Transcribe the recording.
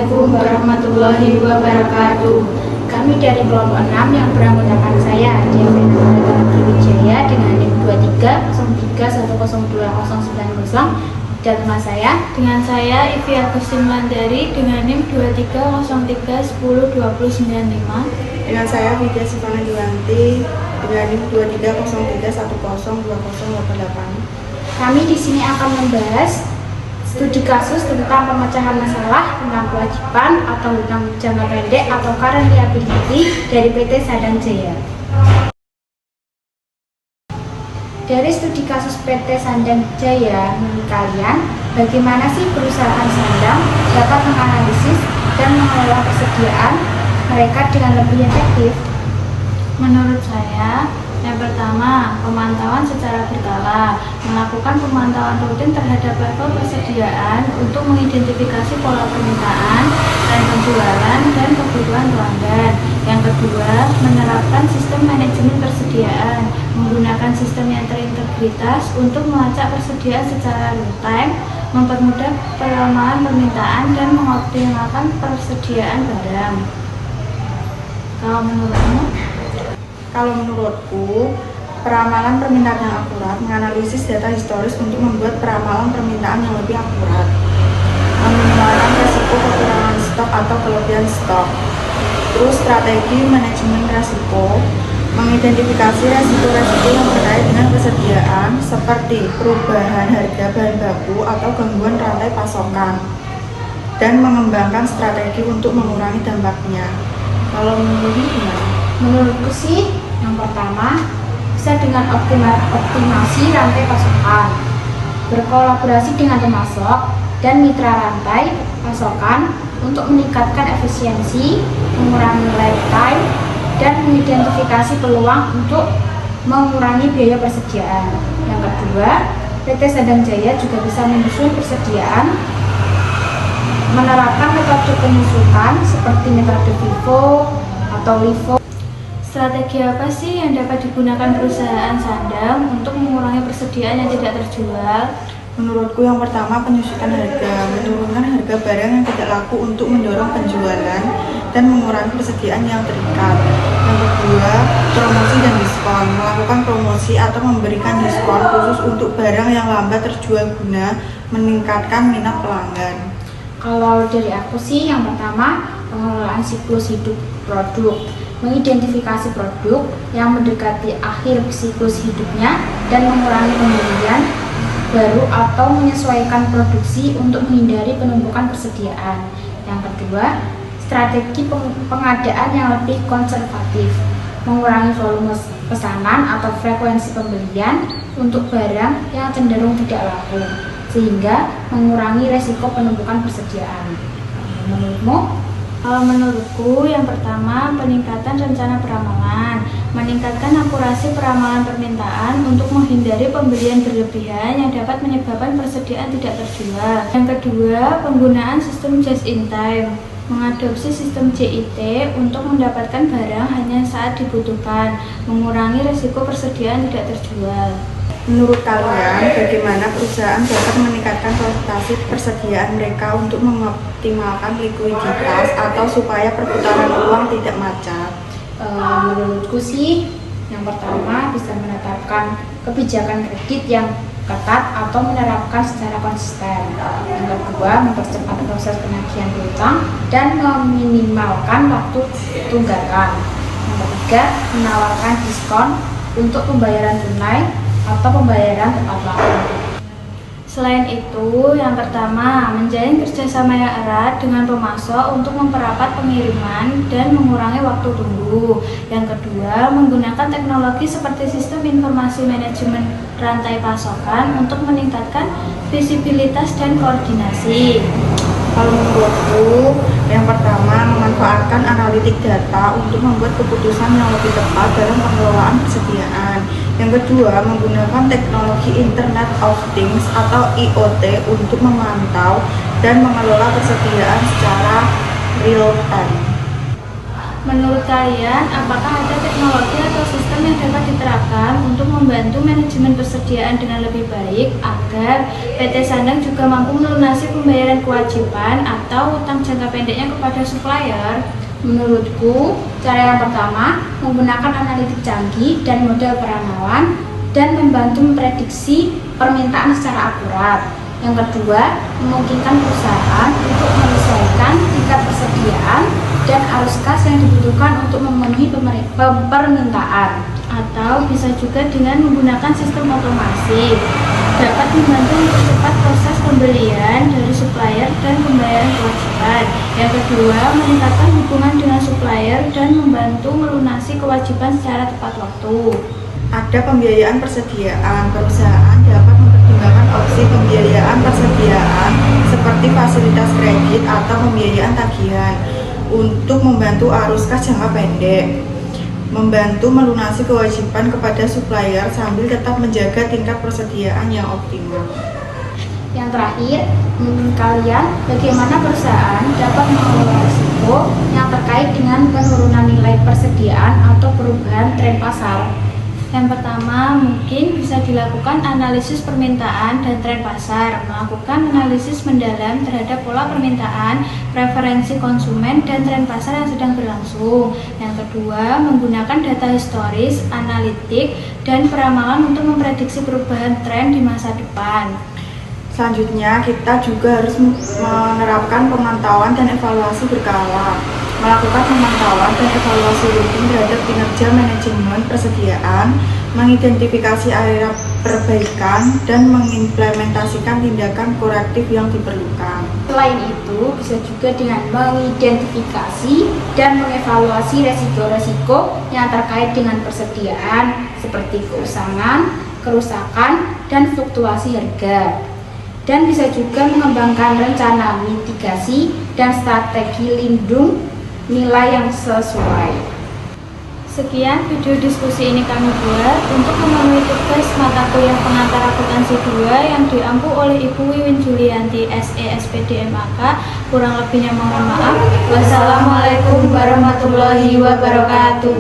Assalamualaikum warahmatullahi wabarakatuh. Kami dari kelompok 6 yang beranggotakan saya, Diavena Wijaya dengan NIM 2303102090 dan teman saya dengan saya Ivi Agustin Landari dengan NIM 2303102095. Dengan saya Widya Sivana Juwanti dengan NIM 230310302088. Kami di sini akan membahas studi kasus tentang pemecahan masalah tentang kewajiban atau hutang jangka pendek atau current liability dari PT Sandang Jaya. Dari studi kasus PT Sandang Jaya, menurut kalian bagaimana sih perusahaan Sandang dapat menganalisis dan mengelola persediaan mereka dengan lebih efektif? Menurut saya, yang pertama, pemantauan secara berkala, melakukan pemantauan rutin terhadap level persediaan untuk mengidentifikasi pola permintaan, tren penjualan, dan kebutuhan pelanggan. Yang kedua, menerapkan sistem manajemen persediaan, menggunakan sistem yang terintegritas untuk melacak persediaan secara real time, mempermudah peramalan permintaan, dan mengoptimalkan persediaan barang. Kalau menurutmu? Kalau menurutku, peramalan permintaan yang akurat menganalisis data historis untuk membuat peramalan permintaan yang lebih akurat, meminimalkan resiko kekurangan stok atau kelebihan stok. Terus strategi manajemen resiko, mengidentifikasi resiko-resiko yang terkait dengan persediaan seperti perubahan harga bahan baku atau gangguan rantai pasokan, dan mengembangkan strategi untuk mengurangi dampaknya. Kalau menurutmu gimana? Menurutku sih, yang pertama bisa dengan optimasi rantai pasokan, berkolaborasi dengan pemasok dan mitra rantai pasokan untuk meningkatkan efisiensi, mengurangi lifetime, dan mengidentifikasi peluang untuk mengurangi biaya persediaan. Yang kedua, PT Sandang Jaya juga bisa menyusun persediaan, menerapkan metode penyusutan seperti metode FIFO atau LIFO. Strategi apa sih yang dapat digunakan perusahaan Sandang untuk mengurangi persediaan yang tidak terjual? Menurutku yang pertama penyusutan harga, menurunkan harga barang yang tidak laku untuk mendorong penjualan dan mengurangi persediaan yang terikat. Yang kedua, promosi dan diskon, melakukan promosi atau memberikan diskon khusus untuk barang yang lambat terjual guna meningkatkan minat pelanggan. Kalau dari aku sih, yang pertama pengelolaan siklus hidup produk, mengidentifikasi produk yang mendekati akhir siklus hidupnya dan mengurangi pembelian baru atau menyesuaikan produksi untuk menghindari penumpukan persediaan. Yang kedua, strategi pengadaan yang lebih konservatif, mengurangi volume pesanan atau frekuensi pembelian untuk barang yang cenderung tidak laku, sehingga mengurangi resiko penumpukan persediaan. Menurutmu? Kalau menurutku, yang pertama peningkatan rencana peramalan, meningkatkan akurasi peramalan permintaan untuk menghindari pembelian berlebihan yang dapat menyebabkan persediaan tidak terjual. Yang kedua, penggunaan sistem just in time, mengadopsi sistem JIT untuk mendapatkan barang hanya saat dibutuhkan, mengurangi risiko persediaan tidak terjual. Menurut kalian, bagaimana perusahaan dapat meningkatkan kualitas persediaan mereka untuk mengoptimalkan likuiditas atau supaya perputaran uang tidak macet? Menurutku sih, yang pertama bisa menetapkan kebijakan kredit yang ketat atau menerapkan secara konsisten. Yang kedua, mempercepat proses penagihan piutang dan meminimalkan waktu tunggakan. Yang ketiga, menawarkan diskon untuk pembayaran tunai atau pembayaran tepat waktu. Selain itu, yang pertama, menjalin kerjasama yang erat dengan pemasok untuk memperapat pengiriman dan mengurangi waktu tunggu. Yang kedua, menggunakan teknologi seperti sistem informasi manajemen rantai pasokan untuk meningkatkan visibilitas dan koordinasi. Kalau menurutku, yang pertama memanfaatkan analitik data untuk membuat keputusan yang lebih tepat dalam pengelolaan persediaan. Yang kedua, menggunakan teknologi Internet of Things atau IoT untuk memantau dan mengelola persediaan secara real time. Menurut kalian, apakah ada teknologi atau sistem yang dapat diterapkan untuk membantu manajemen persediaan dengan lebih baik agar PT Sandang juga mampu melunasi pembayaran kewajiban atau utang jangka pendeknya kepada supplier? Menurutku, cara yang pertama menggunakan analitik canggih dan model peramalan dan membantu memprediksi permintaan secara akurat. Yang kedua, memungkinkan perusahaan untuk menyelesaikan tingkat persediaan dan arus kas yang dibutuhkan untuk memenuhi permintaan. Atau bisa juga dengan menggunakan sistem otomasi, dapat membantu mempercepat proses pembelian dari supplier dan pembayaran kewajiban. Yang kedua, meningkatkan hubungan dengan supplier dan membantu melunasi kewajiban secara tepat waktu. Ada pembiayaan persediaan. Perusahaan dapat mempertimbangkan opsi pembiayaan persediaan seperti fasilitas kredit atau pembiayaan tagihan untuk membantu arus kas jangka pendek, membantu melunasi kewajiban kepada supplier sambil tetap menjaga tingkat persediaan yang optimal. Yang terakhir, menurut kalian bagaimana perusahaan dapat mengelola risiko yang terkait dengan penurunan nilai persediaan atau perubahan tren pasar? Yang pertama, mungkin bisa dilakukan analisis permintaan dan tren pasar, melakukan analisis mendalam terhadap pola permintaan, preferensi konsumen, dan tren pasar yang sedang berlangsung. Yang kedua, menggunakan data historis, analitik, dan peramalan untuk memprediksi perubahan tren di masa depan. Selanjutnya, kita juga harus menerapkan pemantauan dan evaluasi berkala, melakukan pemantauan dan evaluasi rutin terhadap kinerja manajemen persediaan, mengidentifikasi area perbaikan, dan mengimplementasikan tindakan korektif yang diperlukan. Selain itu, bisa juga dengan mengidentifikasi dan mengevaluasi resiko-resiko yang terkait dengan persediaan seperti keusangan, kerusakan, dan fluktuasi harga. Dan bisa juga mengembangkan rencana mitigasi dan strategi lindung nilai yang sesuai. Sekian video diskusi ini kami buat untuk memenuhi tugas mata kuliah pengantar akuntansi 2 yang diampu oleh Ibu Wiwin Julianti SE SPD MAK. Kurang lebihnya mohon maaf. Wassalamualaikum warahmatullahi wabarakatuh.